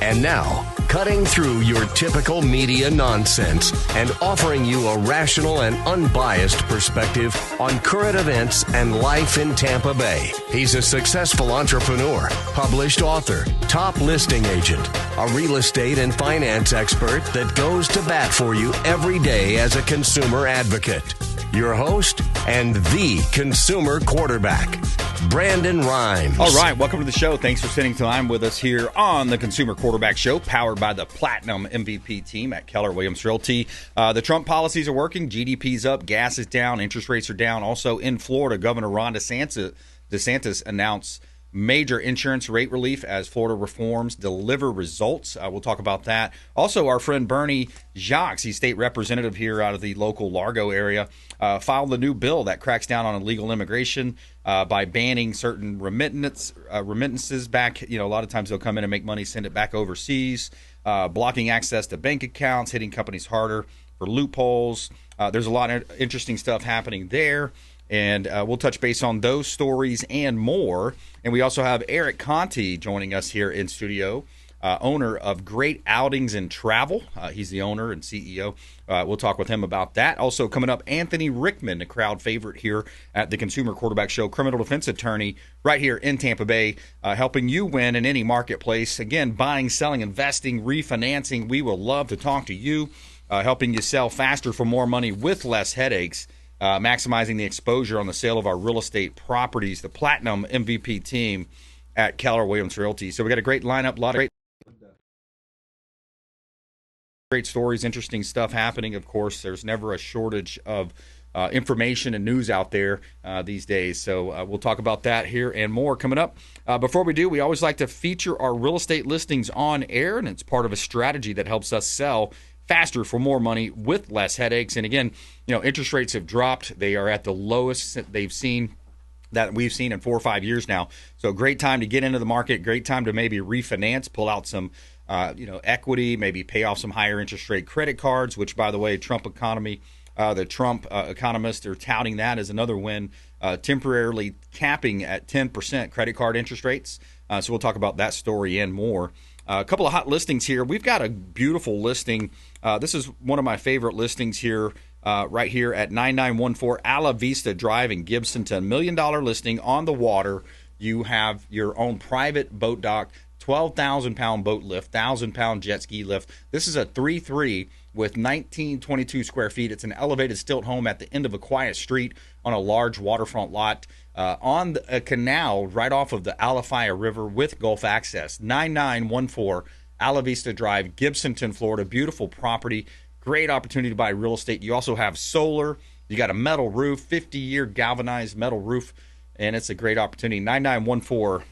And now, cutting through your typical media nonsense and offering you a rational and unbiased perspective on current events and life in Tampa Bay. He's a successful entrepreneur, published author, top listing agent, a real estate and finance expert that goes to bat for you every day as a consumer advocate. Your host and the consumer quarterback, Brandon Rimes. All right, welcome to the show. Thanks for spending time with us here on the Consumer Quarterback Show, powered by the Platinum MVP team at Keller Williams Realty. The Trump policies are working. GDP's up, gas is down, interest rates are down. Also in Florida, Governor Ron DeSantis announced major insurance rate relief as Florida reforms deliver results. We'll talk about that. Also, our friend Bernie Jacques, he's state representative here out of the local Largo area, filed a new bill that cracks down on illegal immigration by banning certain remittances back. You know, a lot of times they'll come in and make money, send it back overseas, blocking access to bank accounts, hitting companies harder for loopholes. There's a lot of interesting stuff happening there. And we'll touch base on those stories and more. And we also have Eric Conte joining us here in studio, owner of Great Outings and Travel. He's the owner and CEO. We'll talk with him about that. Also coming up, Anthony Rickman, a crowd favorite here at the Consumer Quarterback Show, criminal defense attorney right here in Tampa Bay, helping you win in any marketplace. Again, buying, selling, investing, refinancing. We will love to talk to you, helping you sell faster for more money with less headaches. Maximizing the exposure on the sale of our real estate properties, the Platinum MVP team at Keller Williams Realty. So we got a great lineup, a lot of great stories, interesting stuff happening. Of course, there's never a shortage of information and news out there these days. So we'll talk about that here and more coming up. Before we do, we always like to feature our real estate listings on air, and it's part of a strategy that helps us sell faster for more money with less headaches. And again, you know, interest rates have dropped. They are at the lowest we've seen in 4 or 5 years now. So great time to get into the market, great time to maybe refinance, pull out some equity, maybe pay off some higher interest rate credit cards, which, by the way, the Trump economists are touting that as another win, temporarily capping at 10% credit card interest rates. So we'll talk about that story and more. A couple of hot listings here. We've got a beautiful listing. This is one of my favorite listings here, right here at 9914 Ala Vista Drive in Gibsonton. $1 million listing on the water. You have your own private boat dock, 12,000-pound boat lift, 1,000-pound jet ski lift. This is a 3-3 with 1922 square feet. It's an elevated stilt home at the end of a quiet street on a large waterfront lot. On a canal right off of the Alafaya River with Gulf access. 9914 Ala Vista Drive, Gibsonton, Florida. Beautiful property. Great opportunity to buy real estate. You also have solar. You got a metal roof, 50-year galvanized metal roof, and it's a great opportunity. 9914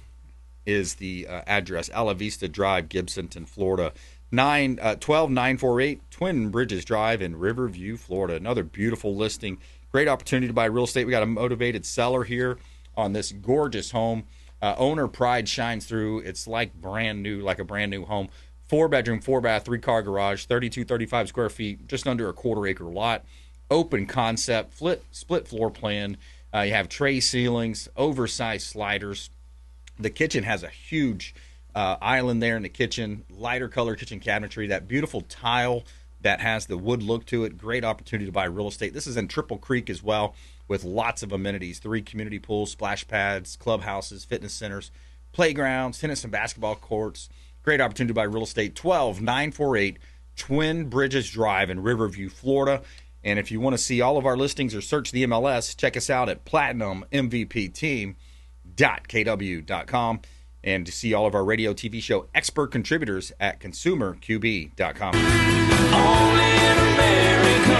is the address. Ala Vista Drive, Gibsonton, Florida. 12948 Twin Bridges Drive in Riverview, Florida. Another beautiful listing. Great opportunity to buy real estate. We got a motivated seller here on this gorgeous home. Owner pride shines through. It's like brand new, like a brand new home. 4-bedroom, 4-bath, 3-car garage, 35 square feet, just under a quarter-acre lot. Open concept, split floor plan. You have tray ceilings, oversized sliders. The kitchen has a huge island there in the kitchen. Lighter color kitchen cabinetry. That beautiful tile that has the wood look to it. Great opportunity to buy real estate. This is in Triple Creek as well, with lots of amenities. 3 community pools, splash pads, clubhouses, fitness centers, playgrounds, tennis and basketball courts. Great opportunity to buy real estate. 12948 Twin Bridges Drive in Riverview, Florida. And if you want to see all of our listings or search the MLS, check us out at platinummvpteam.kw.com. And to see all of our radio, TV show expert contributors at consumerqb.com. Only in America,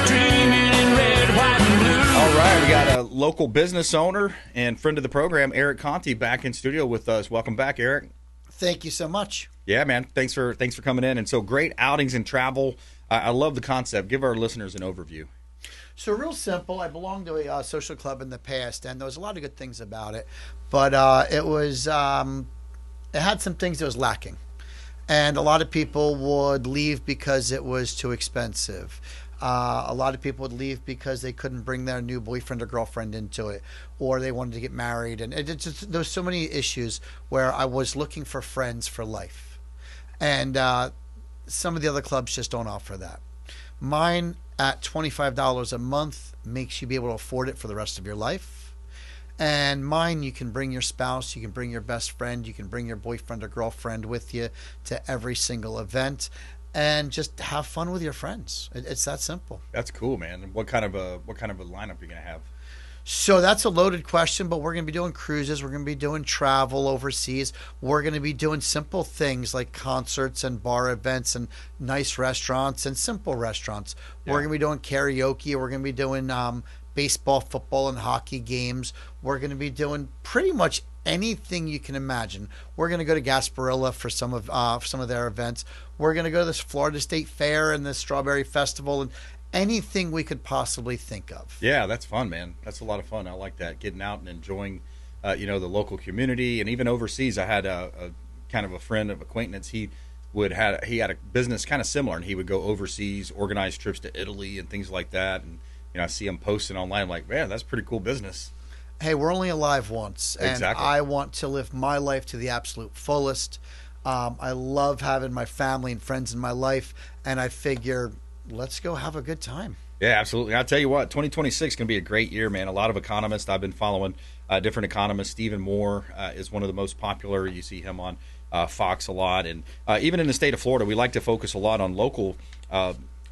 dreaming in red, white, and blue. All right, we got a local business owner and friend of the program, Eric Conte, back in studio with us. Welcome back, Eric. Thank you so much. Yeah, man. Thanks for coming in. And so, Great Outings and Travel. I love the concept. Give our listeners an overview. So real simple. I belonged to a social club in the past, and there was a lot of good things about it, but it had some things that was lacking. And a lot of people would leave because it was too expensive. A lot of people would leave because they couldn't bring their new boyfriend or girlfriend into it, or they wanted to get married. And there's so many issues where I was looking for friends for life. And some of the other clubs just don't offer that. Mine at $25 a month makes you be able to afford it for the rest of your life. And mine, you can bring your spouse, you can bring your best friend, you can bring your boyfriend or girlfriend with you to every single event, and just have fun with your friends. It's that simple. That's cool, man. What kind of a lineup you're gonna have? So that's a loaded question, but we're going to be doing cruises. We're going to be doing travel overseas. We're going to be doing simple things like concerts and bar events and nice restaurants and simple restaurants. Yeah. We're going to be doing karaoke. We're going to be doing baseball, football, and hockey games. We're going to be doing pretty much anything you can imagine. We're going to go to Gasparilla for some of their events. We're going to go to this Florida State Fair and the Strawberry Festival and anything we could possibly think of. Yeah, that's fun, man. That's a lot of fun. I like that, getting out and enjoying, the local community, and even overseas. I had a kind of a friend of acquaintance. He had a business kind of similar, and he would go overseas, organize trips to Italy and things like that. And I see him posting online. I'm like, man, that's pretty cool business. Hey, we're only alive once, and Exactly. I want to live my life to the absolute fullest. I love having my family and friends in my life, and I figure, let's go have a good time. Yeah, absolutely. I'll tell you what, 2026 is going to be a great year, man. A lot of economists, I've been following different economists. Stephen Moore is one of the most popular. You see him on Fox a lot. And even in the state of Florida, we like to focus a lot on local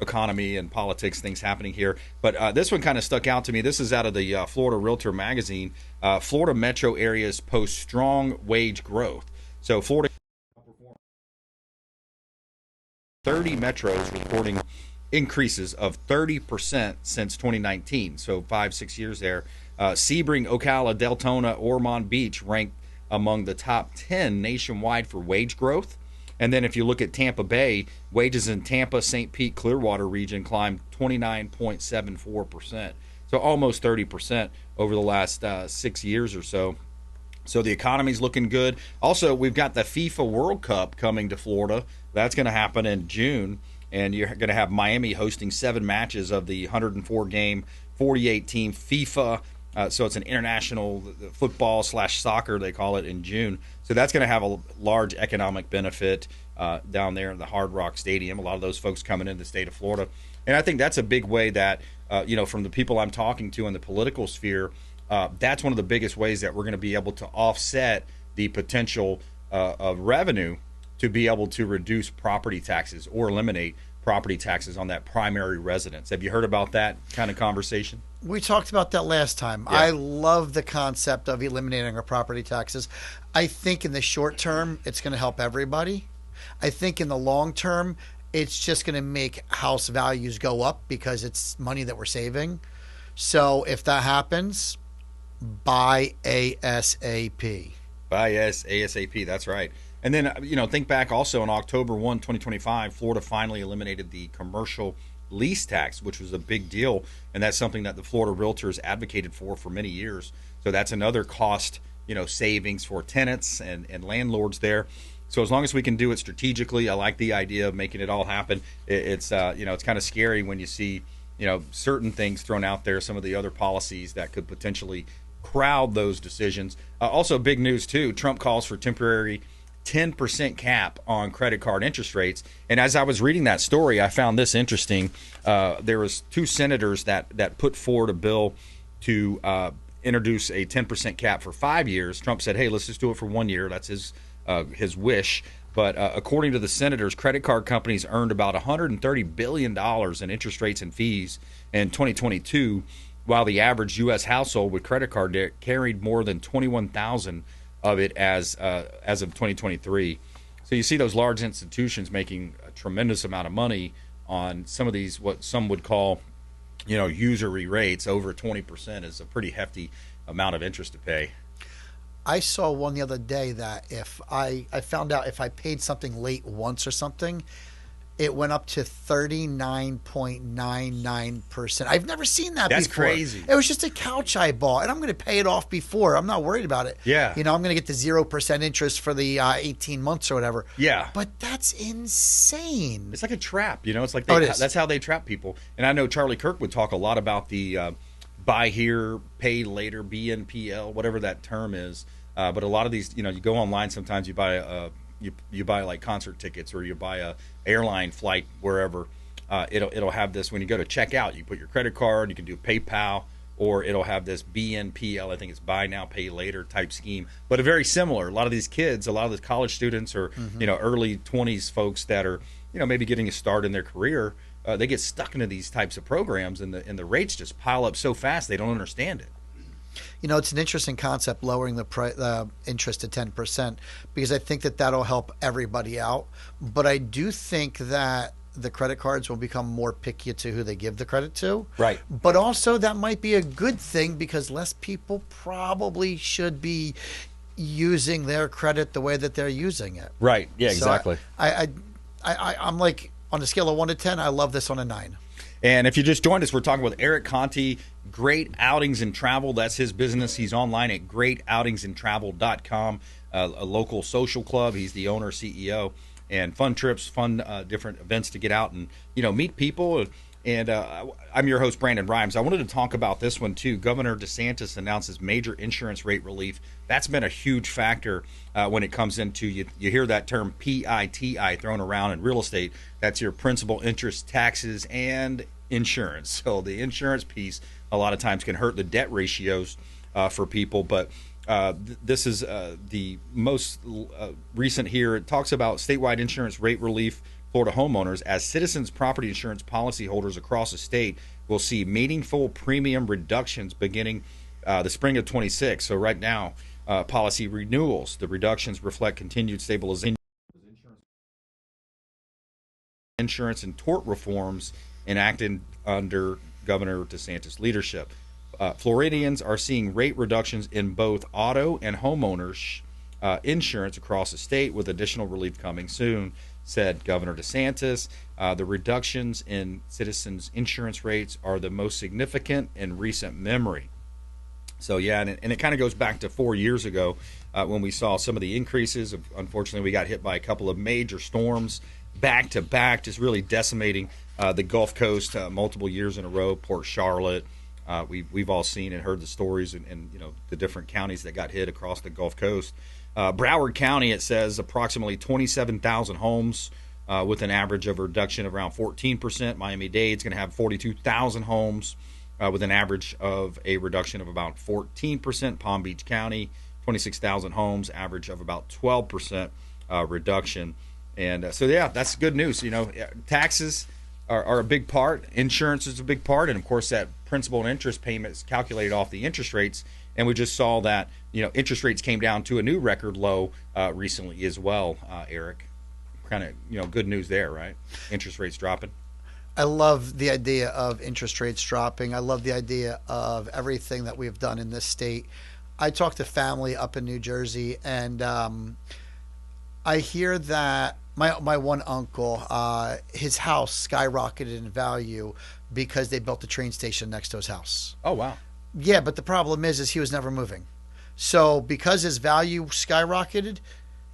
economy and politics, things happening here. But this one kind of stuck out to me. This is out of the Florida Realtor magazine. Florida metro areas post strong wage growth. So Florida, 30 metros reporting increases of 30% since 2019. So 5-6 years there. Sebring, Ocala, Deltona, Ormond Beach ranked among the top 10 nationwide for wage growth. And then if you look at Tampa Bay, wages in Tampa, St. Pete, Clearwater region climbed 29.74%. So almost 30% over the last 6 years or so. So the economy's looking good. Also, we've got the FIFA World Cup coming to Florida. That's going to happen in June. And you're going to have Miami hosting 7 matches of the 104-game, 48-team FIFA. So it's an international football/soccer, they call it, in June. So that's going to have a large economic benefit down there in the Hard Rock Stadium. A lot of those folks coming into the state of Florida. And I think that's a big way that, from the people I'm talking to in the political sphere, that's one of the biggest ways that we're going to be able to offset the potential of revenue to be able to reduce property taxes or eliminate property taxes on that primary residence. Have you heard about that kind of conversation? We talked about that last time. Yeah. I love the concept of eliminating our property taxes. I think in the short term, it's going to help everybody. I think in the long term, it's just going to make house values go up because it's money that we're saving. So if that happens, buy ASAP. Buy ASAP, that's right. And then, think back also on October 1, 2025, Florida finally eliminated the commercial lease tax, which was a big deal. And that's something that the Florida Realtors advocated for many years. So that's another cost, savings for tenants and landlords there. So as long as we can do it strategically, I like the idea of making it all happen. It's kind of scary when you see, certain things thrown out there, some of the other policies that could potentially crowd those decisions. Also, big news, too. Trump calls for temporary 10% cap on credit card interest rates. And as I was reading that story, I found this interesting. There was 2 senators that put forward a bill to introduce a 10% cap for 5 years. Trump said, hey, let's just do it for 1 year. That's his wish. But according to the senators, credit card companies earned about $130 billion in interest rates and fees in 2022, while the average U.S. household with credit card debt carried more than $21,000 of it as of 2023. So you see those large institutions making a tremendous amount of money on some of these, what some would call, usury rates. Over 20% is a pretty hefty amount of interest to pay. I saw one the other day that if I found out if I paid something late once or something, it went up to 39.99%. I've never seen that That's before. crazy. It was just a couch I bought, and I'm going to pay it off before. I'm not worried about it. Yeah. You know, I'm going to get the 0% interest for the 18 months or whatever. Yeah. But that's insane. It's like a trap, you know. It's like Oh, it is. that's how they trap people. And I know Charlie Kirk would talk a lot about the buy here, pay later, BNPL, whatever that term is. But a lot of these, you know, you go online. Sometimes you buy you buy like concert tickets, or you buy a airline flight wherever. It'll have this when you go to check out. You put your credit card. You can do PayPal, or it'll have this BNPL. I think it's buy now, pay later type scheme. But a very similar. A lot of these kids, a lot of the college students, or you know, early 20s folks that are, you know, maybe getting a start in their career. They get stuck into these types of programs, and the rates just pile up so fast they don't understand it. You know, it's an interesting concept, lowering the interest to 10%, because I think that that'll help everybody out. But I do think that the credit cards will become more picky to who they give the credit to. Right. But also that might be a good thing, because less people probably should be using their credit the way that they're using it. Right. Yeah, So exactly. I'm like, on a scale of 1 to 10, I love this on a 9. And if you just joined us, we're talking with Eric Conte, Great Outings and Travel. That's his business. He's online at greatoutingsandtravel.com, a local social club. He's the owner, CEO, and fun trips, fun different events to get out and, you know, meet people. And I'm your host, Brandon Rimes. I wanted to talk about this one, too. Governor DeSantis announces major insurance rate relief. That's been a huge factor when it comes into, you hear that term PITI thrown around in real estate. That's your principal, interest, taxes, and insurance. So the insurance piece a lot of times can hurt the debt ratios for people. But this is the most recent here. It talks about statewide insurance rate relief. Florida homeowners, as Citizens property insurance policyholders across the state will see meaningful premium reductions beginning the spring of 26. So right now, policy renewals, the reductions reflect continued stabilization, insurance and tort reforms enacted under Governor DeSantis' leadership. Floridians are seeing rate reductions in both auto and homeowners insurance across the state, with additional relief coming soon, said Governor DeSantis. The reductions in Citizens insurance rates are the most significant in recent memory. So, yeah, and it kind of goes back to 4 years ago when we saw some of the increases. Unfortunately, we got hit by a couple of major storms back to back, just really decimating the Gulf Coast multiple years in a row. Port Charlotte, we've all seen and heard the stories, and you know, the different counties that got hit across the Gulf Coast. Broward County, it says approximately 27,000 homes with an average of a reduction of around 14%. Miami-Dade's going to have 42,000 homes with an average of a reduction of about 14%. Palm Beach County, 26,000 homes, average of about 12% reduction. And so, yeah, that's good news. You know, taxes are a big part. Insurance is a big part. And, of course, that principal and interest payment is calculated off the interest rates. And we just saw that, you know, interest rates came down to a new record low recently as well, Eric. Kind of, you know, good news there, right? Interest rates dropping. I love the idea of interest rates dropping. I love the idea of everything that we've done in this state. I talked to family up in New Jersey, and I hear that my one uncle, his house skyrocketed in value because they built a train station next to his house. Oh, wow. Yeah, but the problem is he was never moving. So because his value skyrocketed,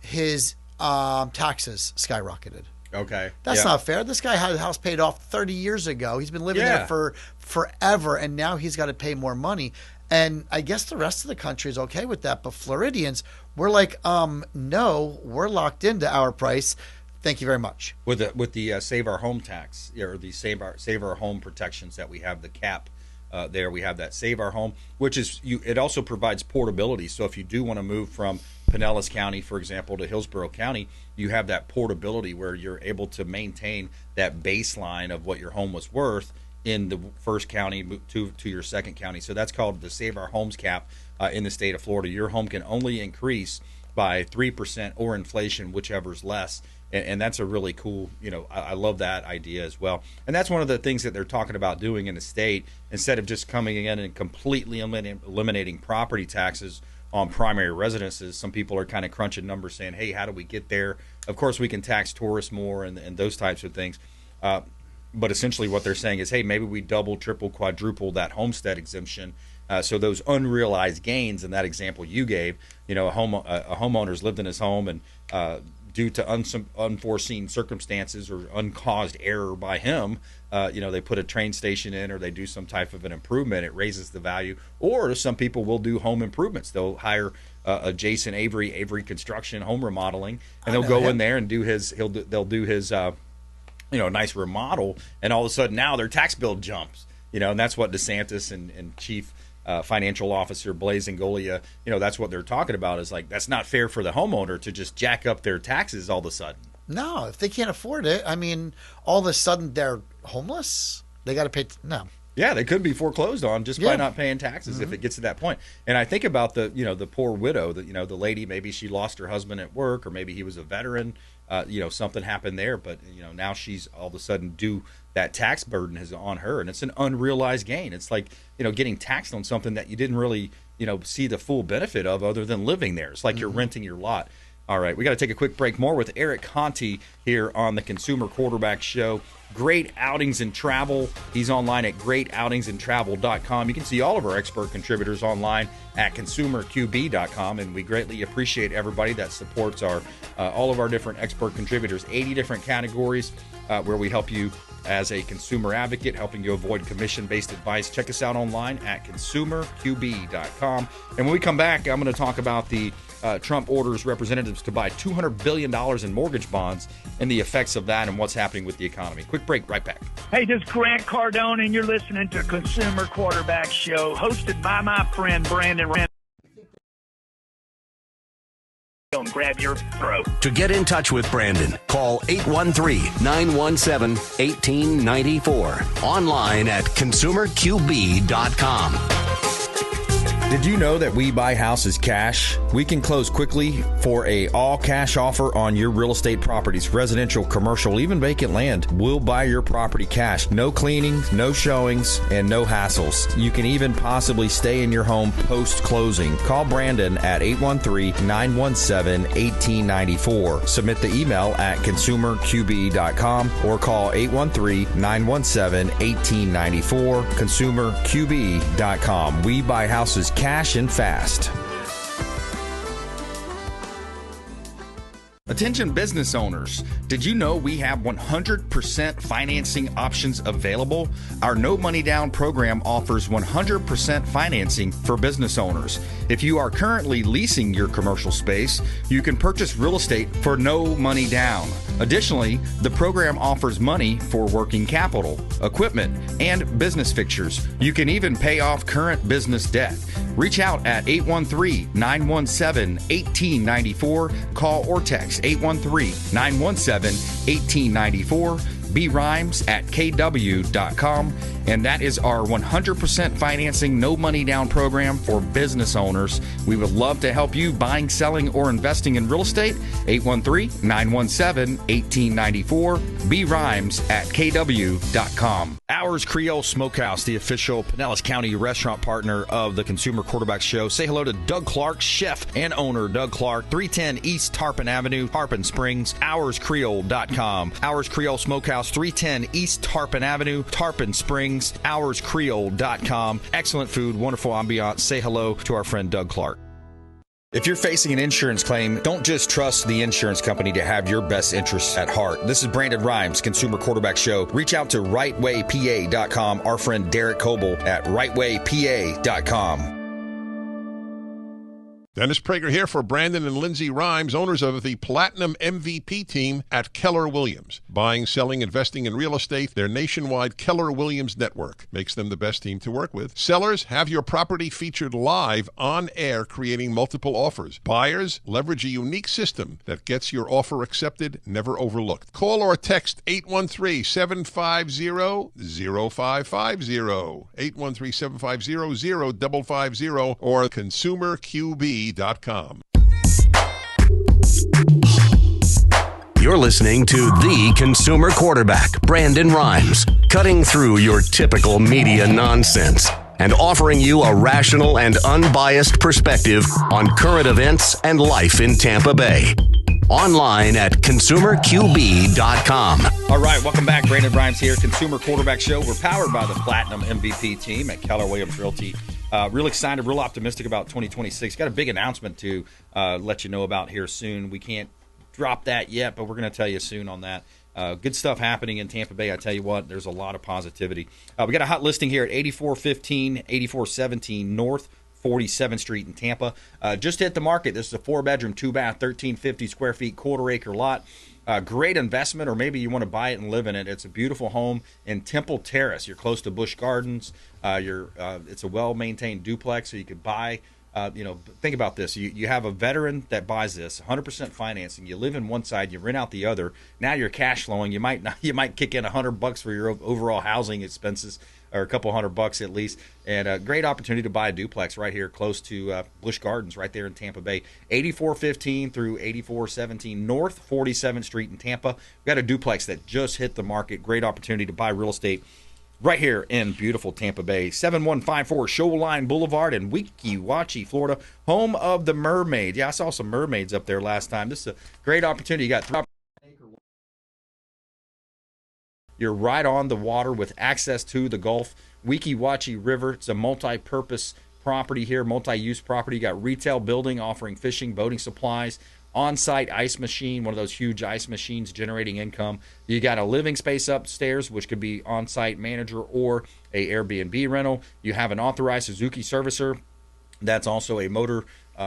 his taxes skyrocketed. Okay. That's Yeah. not fair. This guy had a house paid off 30 years ago. He's been living Yeah. there for forever, and now he's got to pay more money. And I guess the rest of the country is okay with that. But Floridians, we're like, no, we're locked into our price. Thank you very much. With the Save Our Home tax, or the Save Our Home protections that we have, the cap there, we have that Save Our Home, which is it also provides portability. So if you do want to move from Pinellas County, for example, to Hillsborough County, you have that portability where you're able to maintain that baseline of what your home was worth in the first county to your second county. So that's called the Save Our Homes cap in the state of Florida. Your home can only increase by 3% or inflation, whichever's less. And that's a really cool, you know, I love that idea as well. And that's one of the things that they're talking about doing in the state, instead of just coming in and completely eliminating property taxes on primary residences. Some people are kind of crunching numbers saying, hey, how do we get there? Of course, we can tax tourists more and those types of things. But essentially what they're saying is, hey, maybe we double, triple, quadruple that homestead exemption. So those unrealized gains in that example you gave, a homeowner's lived in his home and due to unforeseen circumstances or uncaused error by him, they put a train station in or they do some type of an improvement. It raises the value. Or some people will do home improvements. They'll hire Jason Avery Construction home remodeling, and they'll go in there and do they'll do his nice remodel, and all of a sudden now their tax bill jumps. And that's what DeSantis and Chief Financial Officer Blaise Angolia, that's what they're talking about, is like, that's not fair for the homeowner to just jack up their taxes all of a sudden. No, if they can't afford it, I mean, all of a sudden they're homeless. They got to pay. No. Yeah, they could be foreclosed on just by not paying taxes if it gets to that point. And I think about the poor widow, the lady, maybe she lost her husband at work, or maybe he was a veteran. Something happened there, but now she's all of a sudden that tax burden is on her, and it's an unrealized gain. It's like getting taxed on something that you didn't really see the full benefit of other than living there. It's like you're renting your lot. All right, we got to take a quick break. More with Eric Conte here on the Consumer Quarterback Show. Great Outings and Travel. He's online at greatoutingsandravel.com. You can see all of our expert contributors online at consumerqb.com, and we greatly appreciate everybody that supports all of our different expert contributors. 80 different categories where we help you as a consumer advocate, helping you avoid commission-based advice. Check us out online at consumerqb.com. And when we come back, I'm going to talk about the Trump orders representatives to buy $200 billion in mortgage bonds and the effects of that and what's happening with the economy. Quick break, right back. Hey, this is Grant Cardone, and you're listening to Consumer Quarterback Show, hosted by my friend Brandon Rand. Grab your throat. To get in touch with Brandon, call 813-917-1894. Online at consumerqb.com. Did you know that we buy houses cash? We can close quickly for a all-cash offer on your real estate properties, residential, commercial, even vacant land. We'll buy your property cash. No cleaning, no showings, and no hassles. You can even possibly stay in your home post-closing. Call Brandon at 813-917-1894. Submit the email at consumerqb.com or call 813-917-1894. consumerqb.com. We buy houses cash and fast. Attention business owners, did you know we have 100% financing options available? Our no money down program offers 100% financing for business owners. If you are currently leasing your commercial space, you can purchase real estate for no money down. Additionally, the program offers money for working capital, equipment, and business fixtures. You can even pay off current business debt. Reach out at 813-917-1894. Call or text 813-917-1894. Rimes at kw.com. And that is our 100% financing, no money down program for business owners. We would love to help you buying, selling, or investing in real estate. 813-917-1894. Rimes at kw.com. Ours Creole Smokehouse, the official Pinellas County restaurant partner of the Consumer Quarterback Show. Say hello to Doug Clark, chef and owner Doug Clark, 310 East Tarpon Avenue, Tarpon Springs, ourscreole.com. Ours Creole Smokehouse, 310 East Tarpon Avenue, Tarpon Springs, ourscreole.com. Excellent food, wonderful ambiance. Say hello to our friend Doug Clark. If you're facing an insurance claim, don't just trust the insurance company to have your best interests at heart. This is Brandon Rimes, Consumer Quarterback Show. Reach out to rightwaypa.com, our friend Derek Coble at rightwaypa.com. Dennis Prager here for Brandon and Lindsay Rimes, owners of the Platinum MVP team at Keller Williams. Buying, selling, investing in real estate, their nationwide Keller Williams network makes them the best team to work with. Sellers, have your property featured live on air, creating multiple offers. Buyers, leverage a unique system that gets your offer accepted, never overlooked. Call or text 813-750-0550, 813-750-0550, or consumerqb.com. You're listening to the Consumer Quarterback, Brandon Rimes, cutting through your typical media nonsense and offering you a rational and unbiased perspective on current events and life in Tampa Bay. Online at consumerqb.com. All right, welcome back. Brandon Rimes here, Consumer Quarterback Show. We're powered by the Platinum MVP team at Keller Williams Realty. Real excited, real optimistic about 2026. Got a big announcement to let you know about here soon. We can't drop that yet, but we're going to tell you soon on that. Good stuff happening in Tampa Bay. I tell you what, there's a lot of positivity. We got a hot listing here at 8415, 8417 North 47th Street in Tampa. Just hit the market. This is a 4-bedroom, 2-bath, 1,350 square feet, quarter-acre lot. Great investment, or maybe you want to buy it and live in it. It's a beautiful home in Temple Terrace. You're close to Busch Gardens. It's a well-maintained duplex, so you could buy. Think about this. You have a veteran that buys this, 100% financing. You live in one side, you rent out the other. Now you're cash flowing. You might kick in $100 for your overall housing expenses, or a couple $100 at least. And a great opportunity to buy a duplex right here close to Busch Gardens, right there in Tampa Bay. 8415 through 8417 North 47th Street in Tampa. We've got a duplex that just hit the market. Great opportunity to buy real estate right here in beautiful Tampa Bay. 7154 Shoreline Boulevard in Weeki Wachee, Florida, home of the mermaid. Yeah, I saw some mermaids up there last time. This is a great opportunity. You got 3 acre. You're right on the water with access to the Gulf. Weeki Wachee River. It's a multi-purpose property here, multi-use property. You got retail building offering fishing, boating supplies, on-site ice machine, one of those huge ice machines generating income. You got a living space upstairs, which could be on-site manager or a Airbnb rental. You have an authorized Suzuki servicer. That's also a motor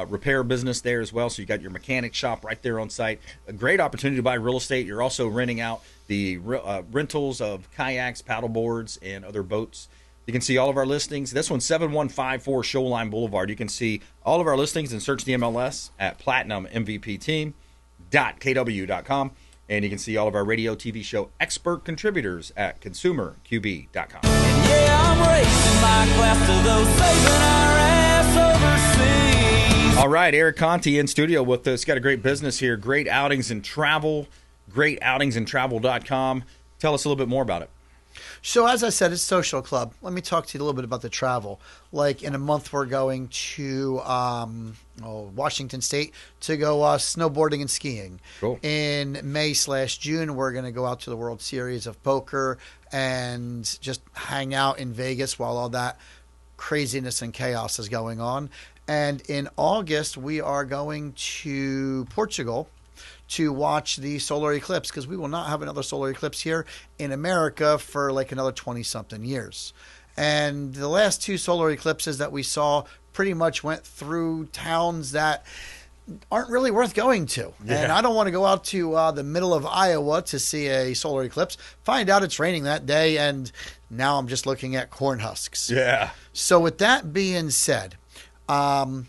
repair business there as well. So you got your mechanic shop right there on site. A great opportunity to buy real estate. You're also renting out the rentals of kayaks, paddle boards, and other boats. You can see all of our listings. This one's 7154 Shoreline Boulevard. You can see all of our listings and search the MLS at platinummvpteam.kw.com. And you can see all of our radio, TV show expert contributors at consumerqb.com. Yeah, I'm raising my glass to those saving our ass overseas. All right, Eric Conte in studio with us. Got a great business here. Great Outings and Travel. GreatOutingsandTravel.com. Tell us a little bit more about it. So as I said, it's social club. Let me talk to you a little bit about the travel. Like in a month, we're going to Washington State to go snowboarding and skiing. Cool. In May/June, we're going to go out to the World Series of Poker and just hang out in Vegas while all that craziness and chaos is going on. And in August, we are going to Portugal to watch the solar eclipse, because we will not have another solar eclipse here in America for like another 20-something years. And the last 2 solar eclipses that we saw pretty much went through towns that aren't really worth going to. Yeah. And I don't want to go out to the middle of Iowa to see a solar eclipse, find out it's raining that day, and now I'm just looking at corn husks. Yeah. So with that being said, we're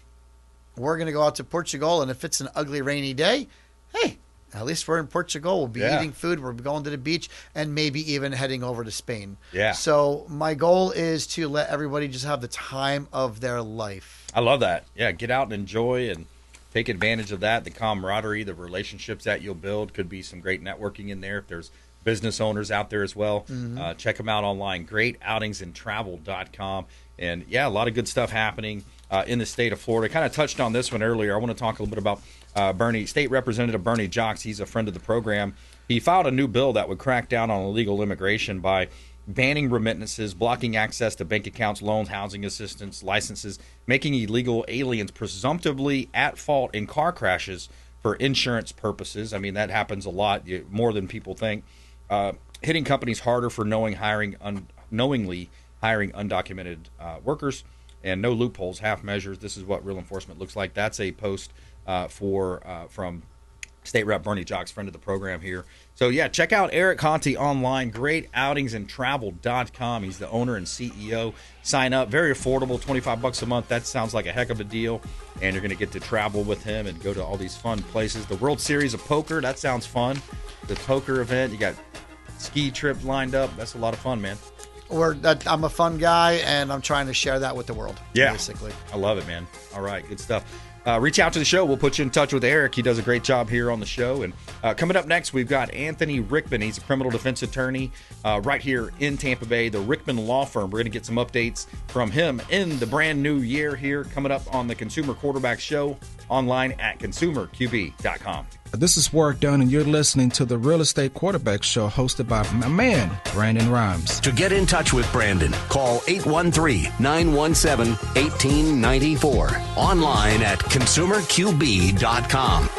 going to go out to Portugal, and if it's an ugly rainy day, hey, at least we're in Portugal. We'll be eating food. We're going to the beach and maybe even heading over to Spain. Yeah. So my goal is to let everybody just have the time of their life. I love that. Yeah, get out and enjoy and take advantage of that. The camaraderie, the relationships that you'll build. Could be some great networking in there if there's business owners out there as well. Mm-hmm. Check them out online, greatoutingandtravel.com. And, yeah, a lot of good stuff happening in the state of Florida. Kind of touched on this one earlier. I want to talk a little bit about State Representative Bernie Jocks. He's a friend of the program. He filed a new bill that would crack down on illegal immigration by banning remittances, blocking access to bank accounts, loans, housing assistance, licenses, making illegal aliens presumptively at fault in car crashes for insurance purposes. I mean, that happens a lot, more than people think. Hitting companies harder for knowingly hiring undocumented workers, and no loopholes, half measures. This is what real enforcement looks like. That's a post from State Rep Bernie Jocks, friend of the program here. So, yeah, check out Eric Conte online, greatoutingandtravel.com. He's the owner and CEO. Sign up. Very affordable, $25 a month. That sounds like a heck of a deal. And you're going to get to travel with him and go to all these fun places. The World Series of Poker, that sounds fun. The poker event, you got ski trip lined up. That's a lot of fun, man. I'm a fun guy, and I'm trying to share that with the world, basically. I love it, man. All right, good stuff. reach out to the show. We'll put you in touch with Eric. He does a great job here on the show. And coming up next, we've got Anthony Rickman. He's a criminal defense attorney right here in Tampa Bay, the Rickman Law Firm. We're going to get some updates from him in the brand new year here, coming up on the Consumer Quarterback Show, online at consumerqb.com. This is Warwick Dunn, and you're listening to the Real Estate Quarterback Show, hosted by my man, Brandon Rimes. To get in touch with Brandon, call 813-917-1894. Online at consumerqb.com.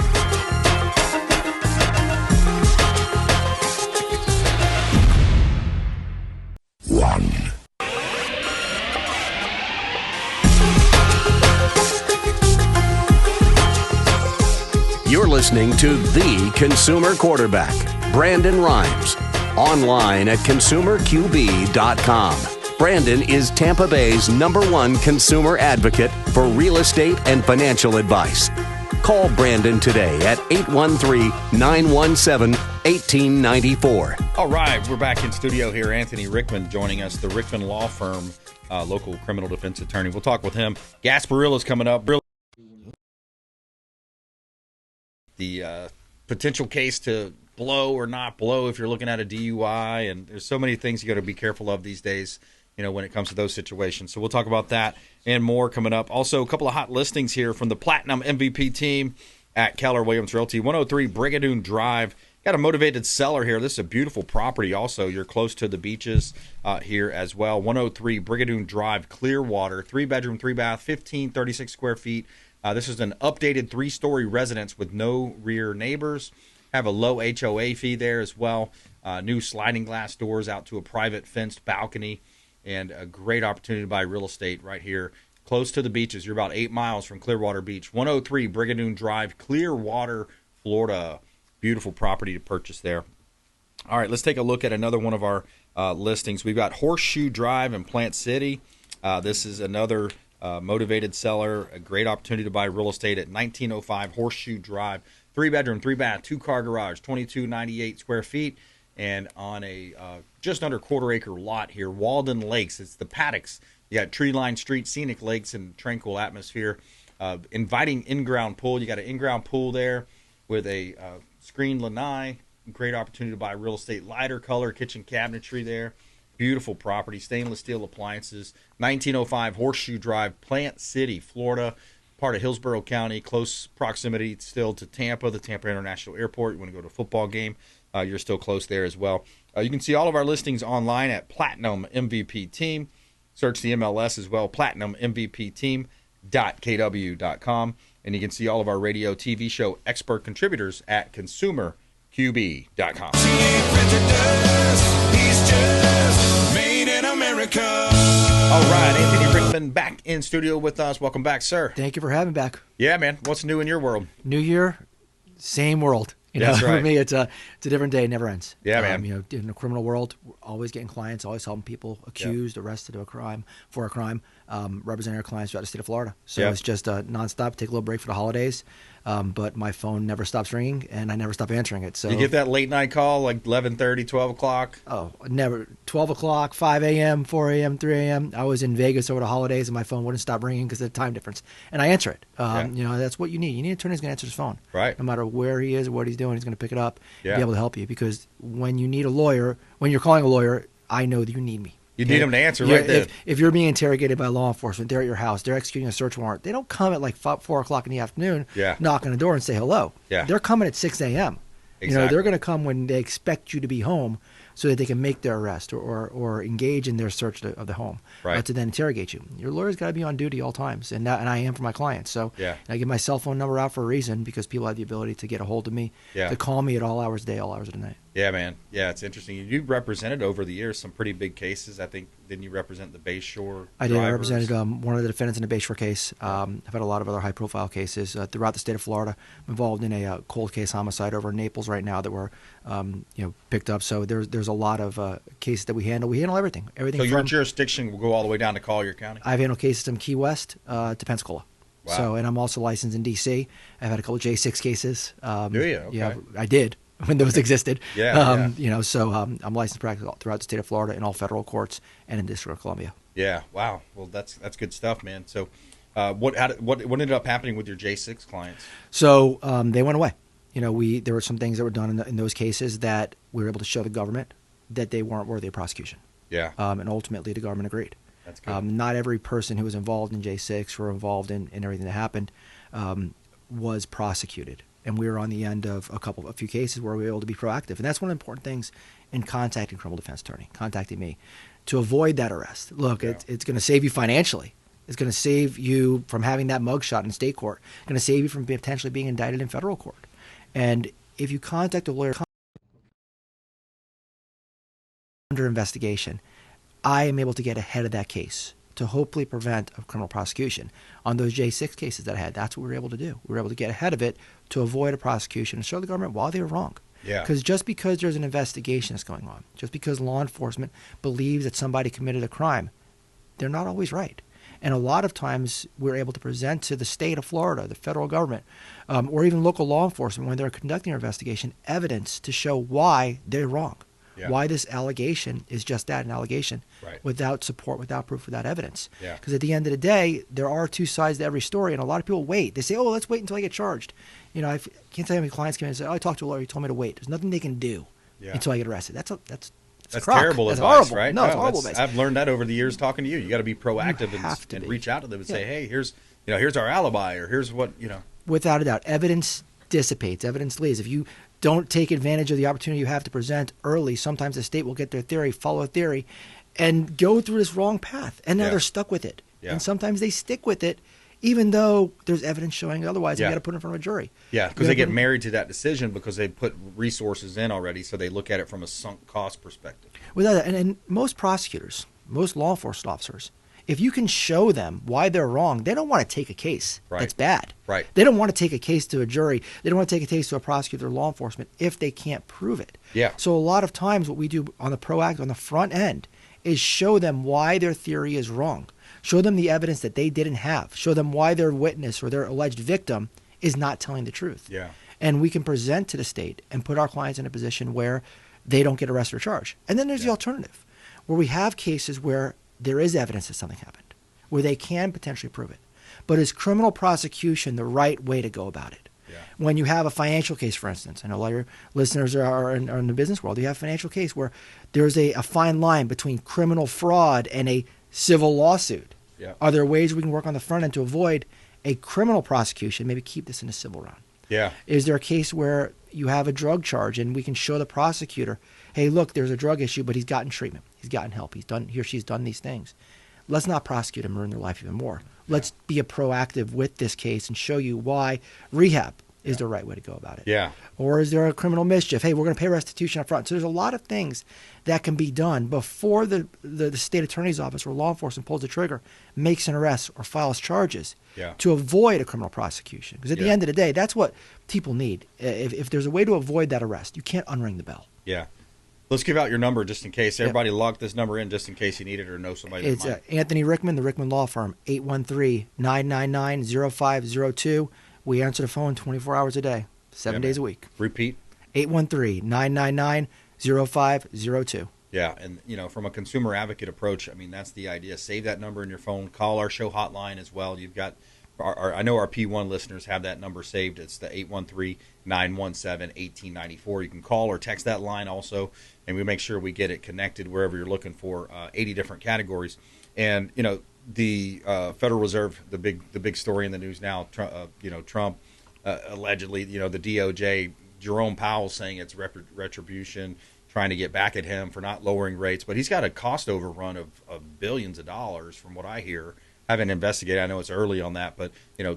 You're listening to The Consumer Quarterback, Brandon Rimes, online at consumerqb.com. Brandon is Tampa Bay's #1 consumer advocate for real estate and financial advice. Call Brandon today at 813-917-1894. All right, we're back in studio here. Anthony Rickman joining us, the Rickman Law Firm, local criminal defense attorney. We'll talk with him. Gasparilla's coming up. The potential case to blow or not blow if you're looking at a DUI, and there's so many things you got to be careful of these days, when it comes to those situations. So we'll talk about that and more coming up. Also, a couple of hot listings here from the Platinum MVP team at Keller Williams Realty, 103 Brigadoon Drive. Got a motivated seller here. This is a beautiful property also. You're close to the beaches here as well. 103 Brigadoon Drive, Clearwater, 3-bedroom, 3-bath, 1,536 square feet. This is an updated 3-story residence with no rear neighbors. Have a low HOA fee there as well. New sliding glass doors out to a private fenced balcony, and a great opportunity to buy real estate right here close to the beaches. You're about 8 miles from Clearwater Beach. 103 Brigadoon Drive, Clearwater, Florida. Beautiful property to purchase there. All right, let's take a look at another one of our listings. We've got Horseshoe Drive in Plant City. This is another motivated seller, a great opportunity to buy real estate at 1905 Horseshoe Drive, 3-bedroom, 3-bath, 2-car garage, 2298 square feet, and on a just under quarter-acre lot here, Walden Lakes. It's the paddocks. You got tree-lined street, scenic lakes, and tranquil atmosphere. Inviting in-ground pool. You got an in-ground pool there with a screened lanai. Great opportunity to buy real estate, lighter color kitchen cabinetry there. Beautiful property, stainless steel appliances, 1905 Horseshoe Drive, Plant City, Florida, part of Hillsborough County, close proximity still to Tampa, the Tampa International Airport. You want to go to a football game, you're still close there as well. You can see all of our listings online at Platinum MVP Team. Search the MLS as well, platinummvpteam.kw.com. And you can see all of our radio, TV show expert contributors at consumerqb.com. All right, Anthony Rickman back in studio with us. Welcome back, sir. Thank you for having me back. Yeah, man. What's new in your world? New year, same world. That's right. For me, it's a different day. It never ends. Yeah, man. In the criminal world, we're always getting clients, always helping people accused, arrested of a crime, representing our clients throughout the state of Florida. So it's just nonstop. Take a little break for the holidays, but my phone never stops ringing, and I never stop answering it. So you get that late night call like 11:30, 12 o'clock? Oh, never. 12 o'clock, 5 a.m., 4 a.m., 3 a.m. I was in Vegas over the holidays, and my phone wouldn't stop ringing because of the time difference. And I answer it. That's what you need. You need an attorney who's going to answer his phone. Right. No matter where he is or what he's doing, he's going to pick it up and be able to help you. Because when you need a lawyer, when you're calling a lawyer, I know that you need me. You need them to answer right there. If you're being interrogated by law enforcement, they're at your house, they're executing a search warrant. They don't come at like 4 o'clock in the afternoon, knock on the door and say hello. Yeah. They're coming at 6 a.m. Exactly. They're going to come when they expect you to be home so that they can make their arrest or engage in their search of the home to then interrogate you. Your lawyer's got to be on duty all times, and I am for my clients. So I give my cell phone number out for a reason, because people have the ability to get a hold of me, to call me at all hours of the day, all hours of the night. Yeah, man. Yeah, it's interesting. You've represented over the years some pretty big cases. I think, didn't you represent the Bayshore I did. drivers? I represented one of the defendants in the Bayshore case. I've had a lot of other high-profile cases throughout the state of Florida. I'm involved in a cold case homicide over in Naples right now that were picked up. So there's a lot of cases that we handle. We handle everything. So your jurisdiction will go all the way down to Collier County? I've handled cases from Key West to Pensacola. Wow. So, and I'm also licensed in D.C. I've had a couple of J6 cases. Do you? Okay. Yeah, I did when those existed. So I'm licensed practice throughout the state of Florida in all federal courts and in the District of Columbia. Yeah. Wow. Well, that's good stuff, man. So What ended up happening with your J6 clients? So they went away. There were some things that were done in those cases that we were able to show the government that they weren't worthy of prosecution. Yeah. And ultimately the government agreed. That's good. Not every person who was involved in J6 or involved in everything that happened was prosecuted. And we were on the end of a few cases where we were able to be proactive. And that's one of the important things in contacting a criminal defense attorney, contacting me, to avoid that arrest. Look, it's going to save you financially. It's going to save you from having that mugshot in state court. It's going to save you from potentially being indicted in federal court. And if you contact a lawyer under investigation, I am able to get ahead of that case to hopefully prevent a criminal prosecution. On those J6 cases that I had, that's what we were able to do. We were able to get ahead of it to avoid a prosecution and show the government why they were wrong. Yeah. Because just because there's an investigation that's going on, just because law enforcement believes that somebody committed a crime, they're not always right. And a lot of times we're able to present to the state of Florida, the federal government, or even local law enforcement when they're conducting their investigation, evidence to show why they're wrong. Yeah. Why this allegation is just that, an allegation, without support, without proof, without evidence. Because at the end of the day, there are two sides to every story, and a lot of people wait. They say, oh, let's wait until I get charged. I can't tell you how many clients come in and say, oh, I talked to a lawyer, he told me to wait. There's nothing they can do until I get arrested. That's terrible that's advice, horrible. right? No, it's horrible advice. I've learned that over the years talking to you. You got to be proactive and reach out to them and say, hey, here's our alibi, or here's what. Without a doubt, evidence dissipates, evidence leaves. If you don't take advantage of the opportunity you have to present early, sometimes the state will get their theory, follow a theory, and go through this wrong path. And now they're stuck with it. Yeah. And sometimes they stick with it, even though there's evidence showing otherwise. You got to put it in front of a jury. Yeah, because they get married to that decision because they put resources in already, so they look at it from a sunk cost perspective. Without that, and most prosecutors, most law enforcement officers, if you can show them why they're wrong, they don't want to take a case that's bad. Right. They don't want to take a case to a jury. They don't want to take a case to a prosecutor or law enforcement if they can't prove it. Yeah. So a lot of times what we do on the front end, is show them why their theory is wrong. Show them the evidence that they didn't have. Show them why their witness or their alleged victim is not telling the truth. Yeah. And we can present to the state and put our clients in a position where they don't get arrested or charged. And then there's the alternative, where we have cases where there is evidence that something happened, where they can potentially prove it. But is criminal prosecution the right way to go about it? Yeah. When you have a financial case, for instance, I know a lot of your listeners are in the business world, you have a financial case where there's a fine line between criminal fraud and a civil lawsuit. Yeah. Are there ways we can work on the front end to avoid a criminal prosecution, maybe keep this in a civil round? Yeah. Is there a case where you have a drug charge and we can show the prosecutor, hey, look, there's a drug issue, but he's gotten treatment. He's gotten help. He or she's done these things. Let's not prosecute him or ruin their life even more. Let's be a proactive with this case and show you why rehab is the right way to go about it. Yeah. Or is there a criminal mischief? Hey, we're going to pay restitution up front. So there's a lot of things that can be done before the state attorney's office or law enforcement pulls the trigger, makes an arrest or files charges to avoid a criminal prosecution. Because at the end of the day, that's what people need. If there's a way to avoid that arrest, you can't unring the bell. Yeah. Let's give out your number just in case. Everybody log this number in just in case you need it or know somebody. It's Anthony Rickman, the Rickman Law Firm, 813-999-0502. We answer the phone 24 hours a day, 7 days a week. Repeat. 813-999-0502. Yeah, and from a consumer advocate approach, that's the idea. Save that number in your phone. Call our show hotline as well. You've got I know our P1 listeners have that number saved. It's the 813-917-1894. You can call or text that line also, and we make sure we get it connected wherever you're looking for 80 different categories. And, the Federal Reserve, the big story in the news now, Trump allegedly, the DOJ, Jerome Powell saying it's retribution, trying to get back at him for not lowering rates. But he's got a cost overrun of billions of dollars from what I hear. I haven't investigated. I know it's early on that, but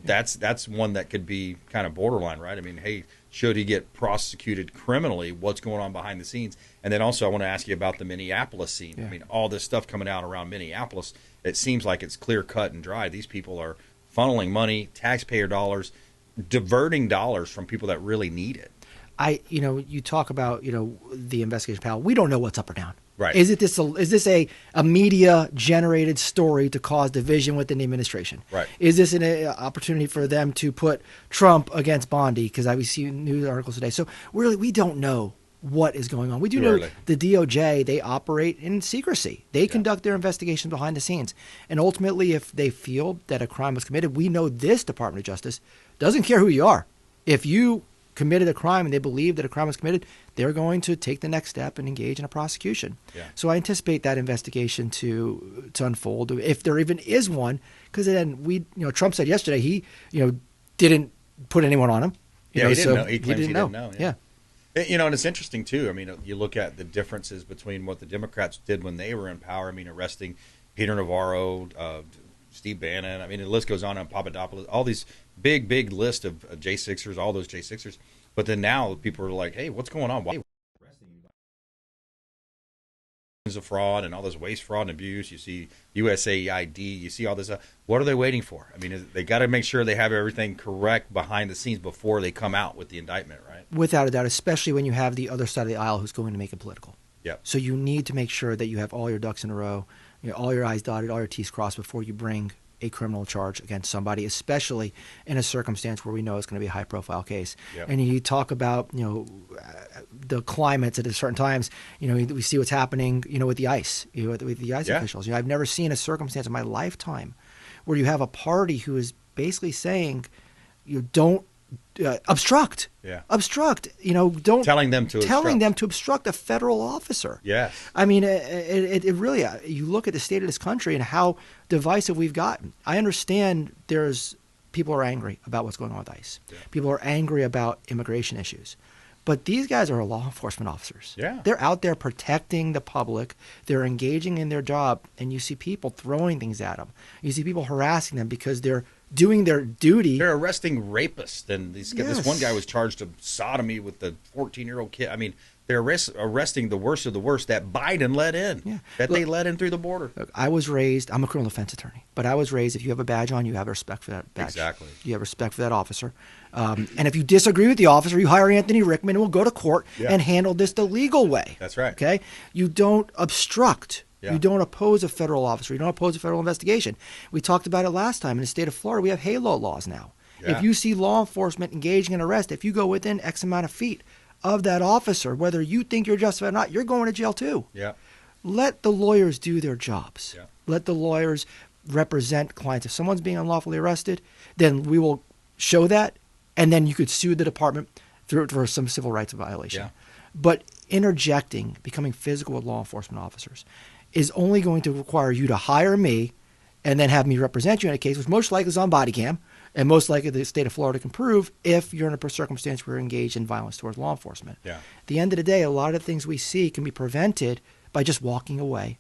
that's one that could be kind of borderline, right? Hey, should he get prosecuted criminally? What's going on behind the scenes? And then also I want to ask you about the Minneapolis scene. Yeah. All this stuff coming out around Minneapolis, it seems like it's clear cut and dry. These people are funneling money, taxpayer dollars, diverting dollars from people that really need it. You talk about, the investigation panel. We don't know what's up or down. Right. Is this a media generated story to cause division within the administration? Right. Is this an opportunity for them to put Trump against Bondi? Because we see news articles today. So really, we don't know what is going on. We do know the DOJ, they operate in secrecy. They conduct their investigations behind the scenes. And ultimately, if they feel that a crime was committed, we know this Department of Justice doesn't care who you are. If you committed a crime and they believe that a crime was committed, they're going to take the next step and engage in a prosecution. Yeah. So I anticipate that investigation to unfold, if there even is one, because then Trump said yesterday he didn't put anyone on him. He didn't know. He claims he didn't know. Yeah. And it's interesting too. I mean, you look at the differences between what the Democrats did when they were in power. I mean, arresting Peter Navarro, Steve Bannon. I mean, the list goes on Papadopoulos. All these big list of J6ers, all those J6ers. But then now people are like, hey, what's going on? Why arresting you? Of fraud and all this waste, fraud, and abuse. You see USAID. You see all this. What are they waiting for? I mean, they got to make sure they have everything correct behind the scenes before they come out with the indictment, right? Without a doubt, especially when you have the other side of the aisle who's going to make it political. Yep. So you need to make sure that you have all your ducks in a row, all your I's dotted, all your T's crossed before you bring a criminal charge against somebody, especially in a circumstance where we know it's going to be a high-profile case. Yep. And you talk about, the climates at certain times. We see what's happening, with the ICE, with the ICE officials. I've never seen a circumstance in my lifetime where you have a party who is basically saying, don't obstruct. Yeah. Obstruct. Don't telling them to obstruct a federal officer. Yes. I mean, it really. You look at the state of this country and how divisive we've gotten. I understand people are angry about what's going on with ICE. Yeah. People are angry about immigration issues. But these guys are law enforcement officers. Yeah. They're out there protecting the public. They're engaging in their job, and you see people throwing things at them. You see people harassing them because they're doing their duty. They're arresting rapists, and this one guy was charged of sodomy with the 14-year-old kid. I mean, they're arresting the worst of the worst that Biden let in, they let in through the border. Look, I'm a criminal defense attorney, but I was raised, if you have a badge on, you have respect for that badge. Exactly. You have respect for that officer. And if you disagree with the officer, you hire Anthony Rickman and we'll go to court and handle this the legal way. That's right. Okay? You don't obstruct. Yeah. You don't oppose a federal officer. You don't oppose a federal investigation. We talked about it last time. In the state of Florida, we have HALO laws now. Yeah. If you see law enforcement engaging in arrest, if you go within X amount of feet of that officer, whether you think you're justified or not, you're going to jail too. Yeah. Let the lawyers do their jobs. Yeah. Let the lawyers represent clients. If someone's being unlawfully arrested, then we will show that, and then you could sue the department for some civil rights violation. Yeah. But interjecting, becoming physical with law enforcement officers is only going to require you to hire me and then have me represent you in a case, which most likely is on body cam, and most likely the state of Florida can prove if you're in a circumstance where you're engaged in violence towards law enforcement. Yeah. At the end of the day, a lot of things we see can be prevented by just walking away,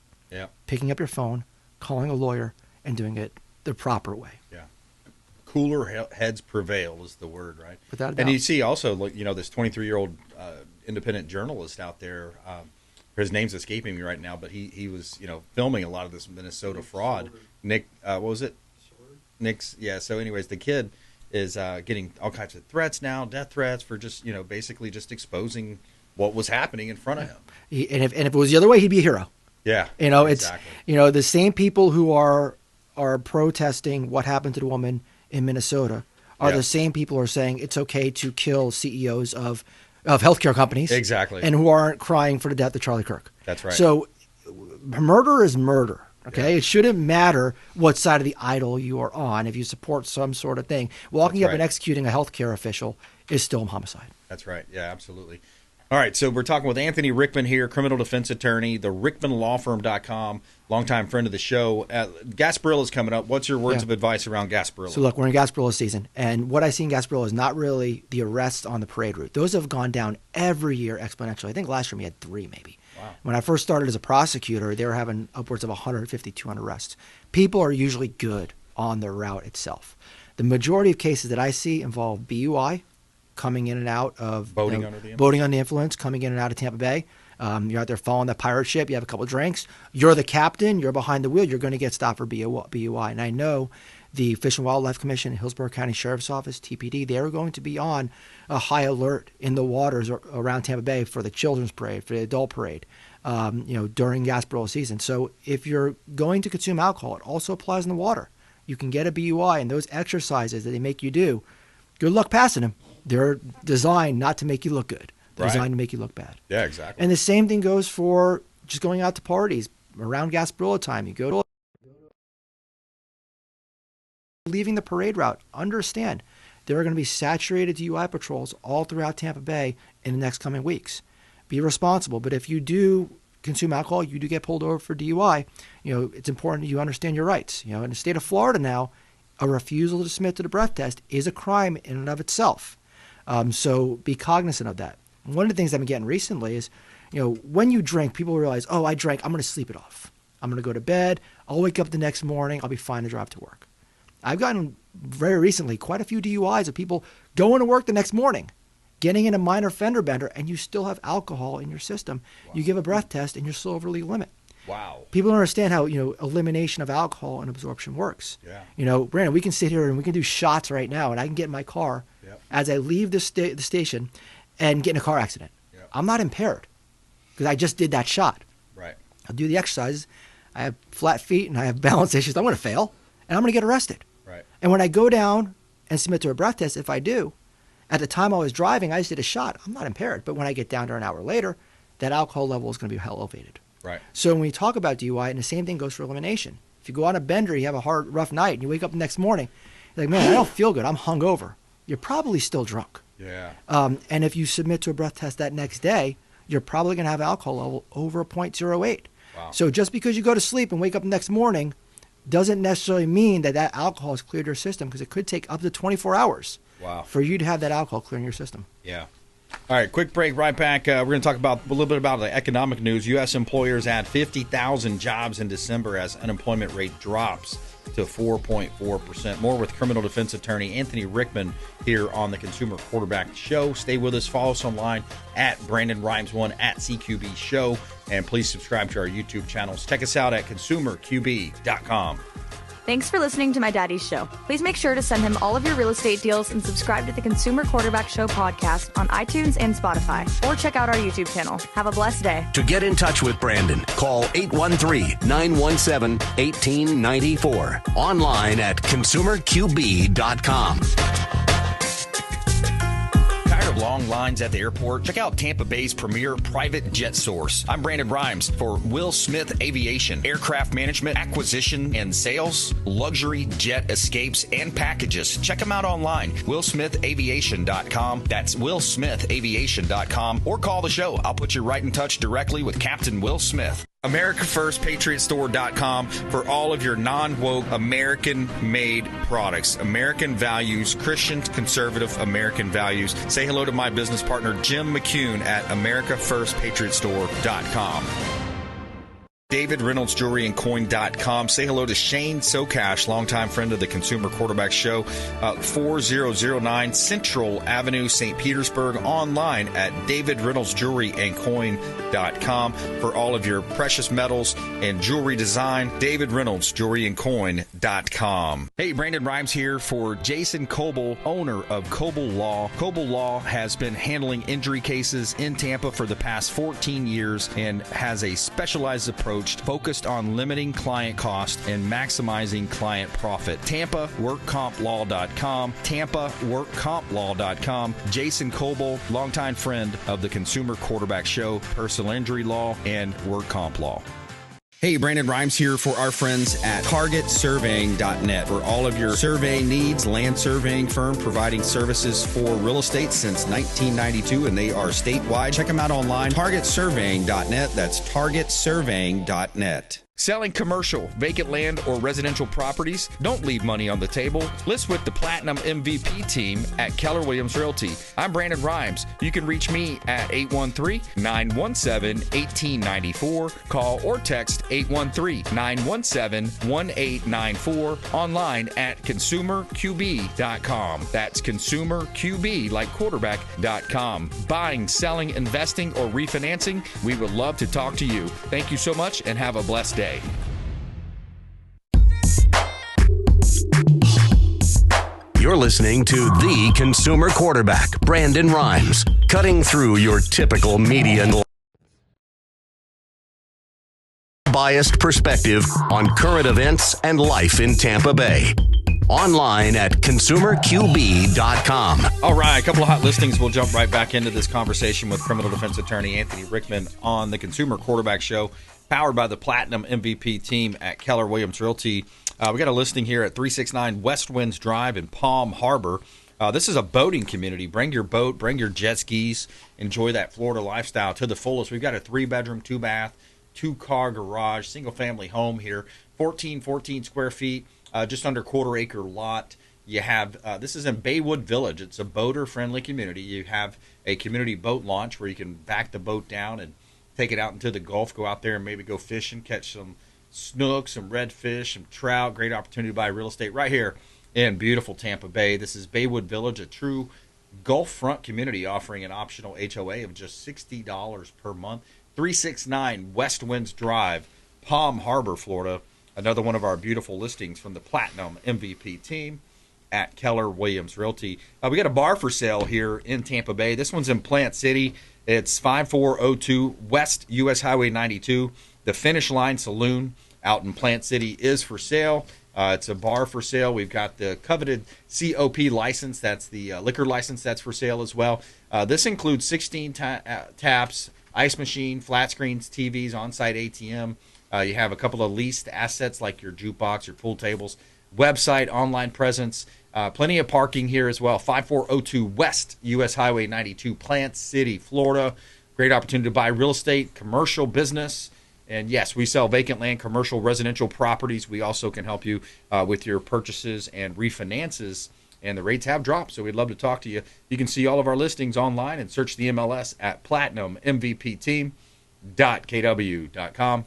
picking up your phone, calling a lawyer, and doing it the proper way. Yeah. Cooler heads prevail is the word, right? Without a doubt. And you see also, this 23-year-old independent journalist out there, his name's escaping me right now, but he was, filming a lot of this Minnesota fraud. Nick, what was it? Nick's, yeah. So anyways, the kid is getting all kinds of threats now, death threats for just, basically just exposing what was happening in front of him. And if it was the other way, he'd be a hero. Yeah. Exactly. It's, the same people who are protesting what happened to the woman in Minnesota are the same people who are saying it's okay to kill CEOs of healthcare companies. Exactly. And who aren't crying for the death of Charlie Kirk. That's right. So murder is murder. Okay, It shouldn't matter what side of the aisle you are on. If you support some sort of thing, walking up and executing a healthcare official is still homicide. That's right. Yeah, absolutely. All right, so we're talking with Anthony Rickman here, criminal defense attorney, the RickmanLawFirm.com, longtime friend of the show. Gasparilla's coming up. What's your words of advice around Gasparilla? So look, we're in Gasparilla season, and what I see in Gasparilla is not really the arrests on the parade route. Those have gone down every year exponentially. I think last year we had 3 maybe. Wow. When I first started as a prosecutor, they were having upwards of 150, 200 arrests. People are usually good on the route itself. The majority of cases that I see involve BUI, coming in and out of boating under the influence, coming in and out of Tampa Bay. You're out there following that pirate ship. You have a couple of drinks. You're the captain. You're behind the wheel. You're going to get stopped for BUI. And I know the Fish and Wildlife Commission, Hillsborough County Sheriff's Office, TPD, they're going to be on a high alert in the waters around Tampa Bay for the children's parade, for the adult parade, during Gasparilla season. So if you're going to consume alcohol, it also applies in the water. You can get a BUI, and those exercises that they make you do, good luck passing them. They're designed not to make you look good. They're designed to make you look bad. Yeah, exactly. And the same thing goes for just going out to parties around Gasparilla time. You go to leaving the parade route. Understand, there are going to be saturated DUI patrols all throughout Tampa Bay in the next coming weeks. Be responsible. But if you do consume alcohol, you do get pulled over for DUI. It's important that you understand your rights. In the state of Florida now, a refusal to submit to the breath test is a crime in and of itself. So be cognizant of that. One of the things I've been getting recently is, when you drink, people realize, oh, I drank, I'm going to sleep it off. I'm going to go to bed. I'll wake up the next morning. I'll be fine to drive to work. I've gotten very recently quite a few DUIs of people going to work the next morning, getting in a minor fender bender, and you still have alcohol in your system. Wow. You give a breath test and you're still over legal limit. Wow. People don't understand how, elimination of alcohol and absorption works. Yeah. Brandon, we can sit here and we can do shots right now, and I can get in my car as I leave the station and get in a car accident. Yep. I'm not impaired because I just did that shot. Right. I'll do the exercises. I have flat feet and I have balance issues. I'm going to fail and I'm going to get arrested. Right. And when I go down and submit to a breath test, if I do, at the time I was driving, I just did a shot. I'm not impaired. But when I get down there an hour later, that alcohol level is going to be elevated. Right. So when we talk about DUI, and the same thing goes for elimination. If you go on a bender, you have a rough night, and you wake up the next morning, you're like, man, I don't feel good. I'm hungover. You're probably still drunk. Yeah. And if you submit to a breath test that next day, you're probably going to have alcohol level over 0.08. Wow. So just because you go to sleep and wake up the next morning doesn't necessarily mean that alcohol has cleared your system, because it could take up to 24 hours for you to have that alcohol clearing your system. Yeah. All right, quick break, right back. We're going to talk about a little bit about the economic news. U.S. employers add 50,000 jobs in December as unemployment rate drops to 4.4%. More with criminal defense attorney Anthony Rickman here on the Consumer Quarterback Show. Stay with us. Follow us online at Brandon Rimes1 at CQB Show. And please subscribe to our YouTube channels. Check us out at consumerqb.com. Thanks for listening to my daddy's show. Please make sure to send him all of your real estate deals and subscribe to the Consumer Quarterback Show podcast on iTunes and Spotify, or check out our YouTube channel. Have a blessed day. To get in touch with Brandon, call 813-917-1894. Online at consumerqb.com. Long lines at the airport? Check out Tampa Bay's premier private jet source. I'm Brandon Rimes for Will Smith Aviation. Aircraft management, acquisition, and sales, luxury jet escapes, and packages. Check them out online. WillSmithAviation.com. That's WillSmithAviation.com. Or call the show. I'll put you right in touch directly with Captain Will Smith. AmericaFirstPatriotStore.com for all of your non-woke American-made products. American values, Christian, conservative American values. Say hello to my business partner, Jim McCune at AmericaFirstPatriotStore.com. David Reynolds Jewelry and Coin.com. Say hello to Shane Socash, longtime friend of the Consumer Quarterback Show, 4009 Central Avenue, St. Petersburg. Online at DavidReynoldsJewelryandCoin.com for all of your precious metals and jewelry design. David Reynolds Jewelry and Coin.com. Hey, Brandon Rimes here for Jason Coble, owner of Coble Law. Coble Law has been handling injury cases in Tampa for the past 14 years and has a specialized approach focused on limiting client cost and maximizing client profit. TampaWorkCompLaw.com. TampaWorkCompLaw.com. Jason Coble, longtime friend of the Consumer Quarterback Show, personal injury law, and work comp law. Hey, Brandon Rimes here for our friends at TargetSurveying.net for all of your surveying needs. Land surveying firm providing services for real estate since 1992, and they are statewide. Check them out online, TargetSurveying.net. That's TargetSurveying.net. Selling commercial, vacant land, or residential properties? Don't leave money on the table. List with the Platinum MVP team at Keller Williams Realty. I'm Brandon Rimes. You can reach me at 813-917-1894. Call or text 813-917-1894. Online at consumerqb.com. That's consumerqb, like quarterback.com. Buying, selling, investing, or refinancing? We would love to talk to you. Thank you so much and have a blessed day. You're listening to the Consumer Quarterback, Brandon Rimes, cutting through your typical media and biased perspective on current events and life in Tampa Bay. online at consumerqb.com. All right, a couple of hot listings. We'll jump right back into this conversation with criminal defense attorney Anthony Rickman on the Consumer Quarterback Show, powered by the Platinum MVP team at Keller Williams Realty. We got a listing here at 369 West Winds Drive in Palm Harbor. This is a boating community. Bring your boat, bring your jet skis, enjoy that Florida lifestyle to the fullest. We've got a 3-bedroom, 2-bath, 2-car garage, single-family home here, 14 square feet, just under quarter-acre lot. You have this is in Baywood Village. It's a boater-friendly community. You have a community boat launch where you can back the boat down and take it out into the Gulf, go out there and maybe go fishing, catch some snook, some redfish, some trout. Great opportunity to buy real estate right here in beautiful Tampa Bay. This is Baywood Village, a true Gulf front community offering an optional HOA of just $60 per month. 369 West Winds Drive, Palm Harbor, Florida. Another one of our beautiful listings from the Platinum MVP team at Keller Williams Realty. We got a bar for sale here in Tampa Bay. This one's in Plant City. It's 5402 West US Highway 92. The Finish Line Saloon out in Plant City is for sale. It's a bar for sale. We've got the coveted COP license. That's the liquor license that's for sale as well. This includes 16 taps, ice machine, flat screens, TVs, on-site ATM. You have a couple of leased assets like your jukebox, your pool tables, website, online presence, plenty of parking here as well. 5402 West US Highway 92, Plant City, Florida. Great opportunity to buy real estate, commercial business. And yes, we sell vacant land, commercial, residential properties. We also can help you with your purchases and refinances. And the rates have dropped, so we'd love to talk to you. You can see all of our listings online and search the MLS at platinummvpteam.kw.com.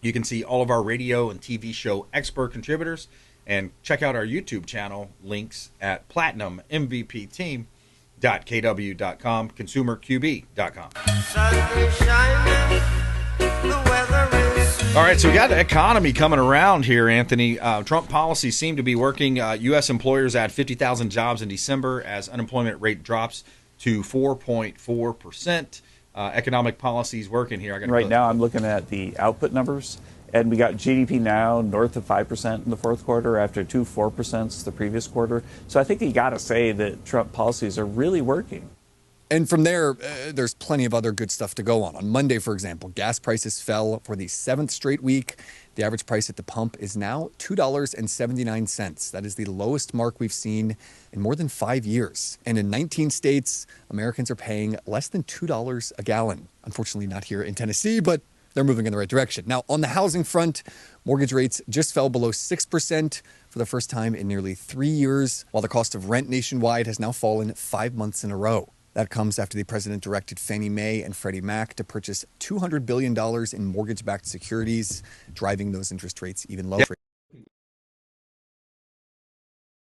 You can see all of our radio and TV show expert contributors and check out our YouTube channel links at platinummvpteam.kw.com, consumerqb.com. All right, so we got the economy coming around here, Anthony. Trump policies seem to be working. U.S. employers add 50,000 jobs in December as unemployment rate drops to 4.4%. Economic policies working here. Right now, I'm looking at the output numbers, and we got GDP now north of 5% in the fourth quarter after 4% the previous quarter. So I think you got to say that Trump policies are really working. And from there, there's plenty of other good stuff to go on. On Monday, for example, gas prices fell for the 7th straight week. The average price at the pump is now $2.79. That is the lowest mark we've seen in more than 5 years. And in 19 states, Americans are paying less than $2 a gallon. Unfortunately, not here in Tennessee, but they're moving in the right direction. Now, on the housing front, mortgage rates just fell below 6% for the first time in nearly 3 years, while the cost of rent nationwide has now fallen 5 months in a row. That comes after the president directed Fannie Mae and Freddie Mac to purchase $200 billion in mortgage-backed securities, driving those interest rates even lower.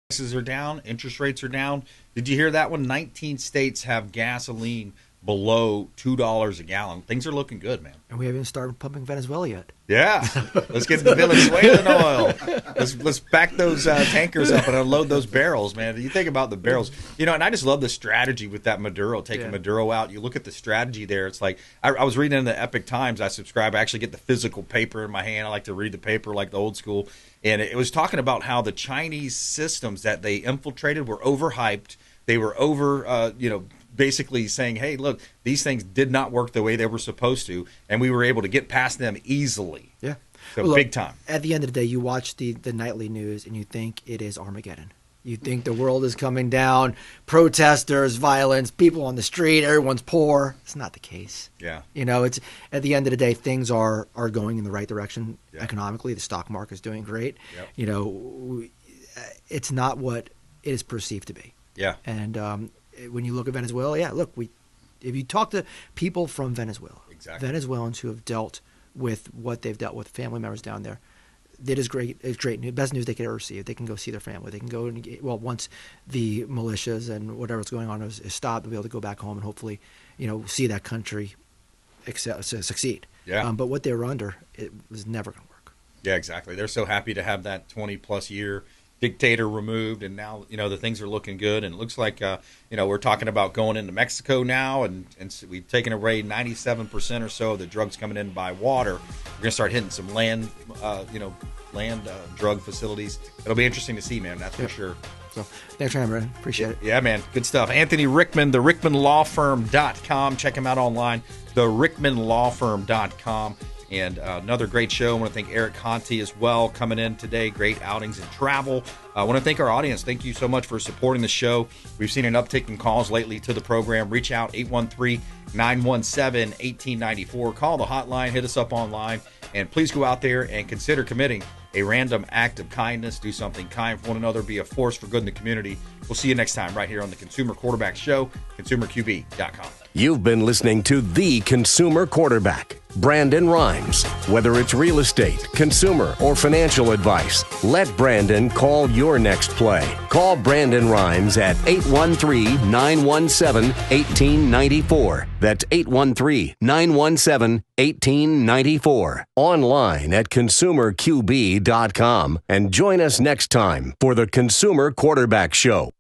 Prices are down, interest rates are down. Did you hear that one? 19 states have gasoline below $2 a gallon. Things are looking good, man. And we haven't even started pumping Venezuela yet. Yeah, let's get the Venezuelan oil. Let's back those tankers up and unload those barrels, man. You think about the barrels, and I just love the strategy with that Maduro, taking Maduro out. You look at the strategy there. It's like I was reading in the Epic Times. I subscribe. I actually get the physical paper in my hand. I like to read the paper like the old school. And it was talking about how the Chinese systems that they infiltrated were overhyped. They were basically saying, hey, look, these things did not work the way they were supposed to, and we were able to get past them easily. Yeah. So well, big time. At the end of the day, you watch the nightly news, and you think it is Armageddon. You think the world is coming down, protesters, violence, people on the street, everyone's poor. It's not the case. Yeah. It's at the end of the day, things are going in the right direction economically. The stock market is doing great. Yep. It's not what it is perceived to be. Yeah. And when you look at Venezuela, if you talk to people from Venezuela, Venezuelans who have dealt with what they've dealt with, family members down there, it is great. It's great news, best news they could ever receive. They can go see their family. They can go once the militias and whatever's going on is stopped, they'll be able to go back home and hopefully, see that country succeed. Yeah. But what they were under, it was never going to work. Yeah, exactly. They're so happy to have that 20-plus year dictator removed, and now the things are looking good, and it looks like we're talking about going into Mexico now, and we've taken away 97% or so of the drugs coming in by water. We're gonna start hitting some land drug facilities. It'll be interesting to see, man. That's for sure. So thanks for having me, Brandon. Appreciate it. Yeah, man. Good stuff. Anthony Rickman, the RickmanLawFirm.com. Check him out online, the RickmanLawFirm.com. And another great show. I want to thank Eric Conte as well coming in today. Great outings and travel. I want to thank our audience. Thank you so much for supporting the show. We've seen an uptick in calls lately to the program. Reach out, 813-917-1894. Call the hotline. Hit us up online. And please go out there and consider committing a random act of kindness. Do something kind for one another. Be a force for good in the community. We'll see you next time right here on the Consumer Quarterback Show, ConsumerQB.com. You've been listening to The Consumer Quarterback, Brandon Rimes. Whether it's real estate, consumer, or financial advice, let Brandon call your next play. Call Brandon Rimes at 813-917-1894. That's 813-917-1894. Online at ConsumerQB.com. And join us next time for the Consumer Quarterback Show.